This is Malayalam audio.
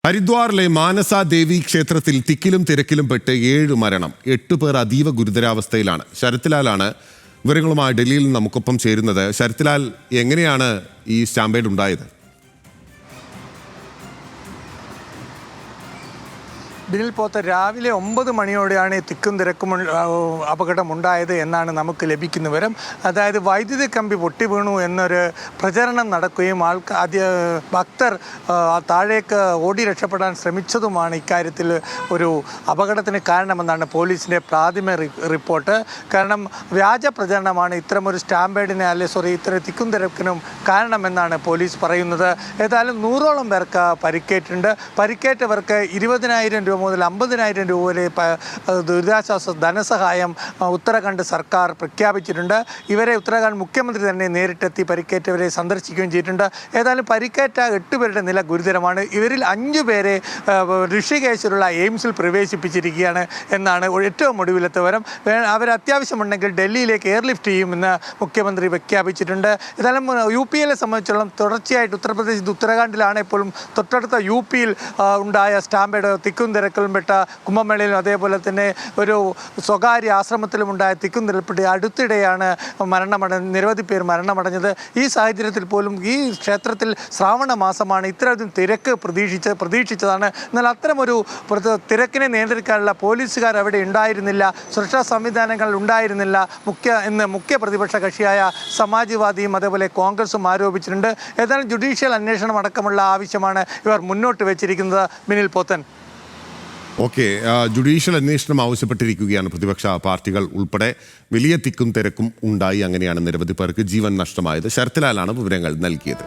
ഹരിദ്വാറിലെ മാനസ ദേവി ക്ഷേത്രത്തിൽ തിക്കിലും തിരക്കിലും പെട്ട് 7 മരണം, 8 പേർ അതീവ ഗുരുതരാവസ്ഥയിലാണ്. ശരത്ലാലാണ് വിവരങ്ങളുമായി ഡൽഹിയിൽ നിന്ന് നമുക്കൊപ്പം ചേരുന്നത്. ശരത്ലാൽ, എങ്ങനെയാണ് ഈ സ്റ്റാമ്പേഡ് ഉണ്ടായത്? ബിനിൽ പോത്ത രാവിലെ 9 മണിയോടെയാണ് തിക്കും തിരക്കും അപകടമുണ്ടായത് എന്നാണ് നമുക്ക് ലഭിക്കുന്ന വിവരം. അതായത് വൈദ്യുതി കമ്പി പൊട്ടി വീണു എന്നൊരു പ്രചരണം നടക്കുകയും ഭക്തർ താഴേക്ക് ഓടി രക്ഷപ്പെടാൻ ശ്രമിച്ചതുമാണ് ഇക്കാര്യത്തിൽ ഒരു അപകടത്തിന് കാരണമെന്നാണ് പോലീസിൻ്റെ പ്രാഥമിക റിപ്പോർട്ട്. കാരണം വ്യാജ പ്രചരണമാണ് ഇത്തരമൊരു സ്റ്റാമ്പേഡിനെ ഇത്തരം തിക്കും തിരക്കിനും കാരണമെന്നാണ് പോലീസ് പറയുന്നത്. ഏതായാലും 100ഓളം പേർക്ക് പരിക്കേറ്റിട്ടുണ്ട്. പരിക്കേറ്റവർക്ക് 20,000 രൂപ മുതൽ 50,000 രൂപ വരെ ദുരിതാശ്വാസ ധനസഹായം ഉത്തരാഖണ്ഡ് സർക്കാർ പ്രഖ്യാപിച്ചിട്ടുണ്ട്. ഇവരെ ഉത്തരാഖണ്ഡ് മുഖ്യമന്ത്രി തന്നെ നേരിട്ടെത്തി പരിക്കേറ്റവരെ സന്ദർശിക്കുകയും ചെയ്തിട്ടുണ്ട്. ഏതായാലും പരിക്കേറ്റ 8 പേരുടെ നില ഗുരുതരമാണ്. ഇവരിൽ 5 പേരെ ഋഷികേശിലുള്ള എയിംസിൽ പ്രവേശിപ്പിച്ചിരിക്കുകയാണ് എന്നാണ് ഏറ്റവും ഒടുവിലത്തെ വിവരം. അവർ അത്യാവശ്യമുണ്ടെങ്കിൽ ഡൽഹിയിലേക്ക് എയർലിഫ്റ്റ് ചെയ്യുമെന്ന് മുഖ്യമന്ത്രി പ്രഖ്യാപിച്ചിട്ടുണ്ട്. ഏതായാലും UP-യെ സംബന്ധിച്ചിടത്തോളം തുടർച്ചയായിട്ട് ഉത്തർപ്രദേശ് ഉത്തരാഖണ്ഡിലാണ് എപ്പോഴും തൊട്ടടുത്ത UP-യിൽ ഉണ്ടായ സ്റ്റാമ്പേഡ് തിക്കും തിരക്കിലും പെട്ട കുംഭമേളയിലും അതേപോലെ തന്നെ ഒരു സ്വകാര്യ ആശ്രമത്തിലുമുണ്ടായ തിക്കും തിരക്കിൽ അടുത്തിടെയാണ് നിരവധി പേർ മരണമടഞ്ഞത്. ഈ സാഹചര്യത്തിൽ പോലും ഈ ക്ഷേത്രത്തിൽ ശ്രാവണ മാസമാണ്, ഇത്തരത്തിൽ തിരക്ക് പ്രതീക്ഷിച്ചതാണ്. എന്നാൽ അത്തരമൊരു തിരക്കിനെ നിയന്ത്രിക്കാനുള്ള പോലീസുകാർ അവിടെ ഉണ്ടായിരുന്നില്ല, സുരക്ഷാ സംവിധാനങ്ങൾ ഉണ്ടായിരുന്നില്ല എന്ന് മുഖ്യ പ്രതിപക്ഷ കക്ഷിയായ സമാജ്വാദിയും അതേപോലെ കോൺഗ്രസും ആരോപിച്ചിട്ടുണ്ട്. ഏതായാലും ജുഡീഷ്യൽ അന്വേഷണം അടക്കമുള്ള ആവശ്യമാണ് ഇവർ മുന്നോട്ട് വെച്ചിരിക്കുന്നത്. ബിനിൽ പോത്തൻ. ഓക്കെ, ജുഡീഷ്യൽ അന്വേഷണം ആവശ്യപ്പെട്ടിരിക്കുകയാണ് പ്രതിപക്ഷ പാർട്ടികൾ ഉൾപ്പെടെ. വലിയ തിക്കും തിരക്കും ഉണ്ടായി, അങ്ങനെയാണ് നിരവധി പേർക്ക് ജീവൻ നഷ്ടമായത്. ശരത്ലാലാണ് വിവരങ്ങൾ നൽകിയത്.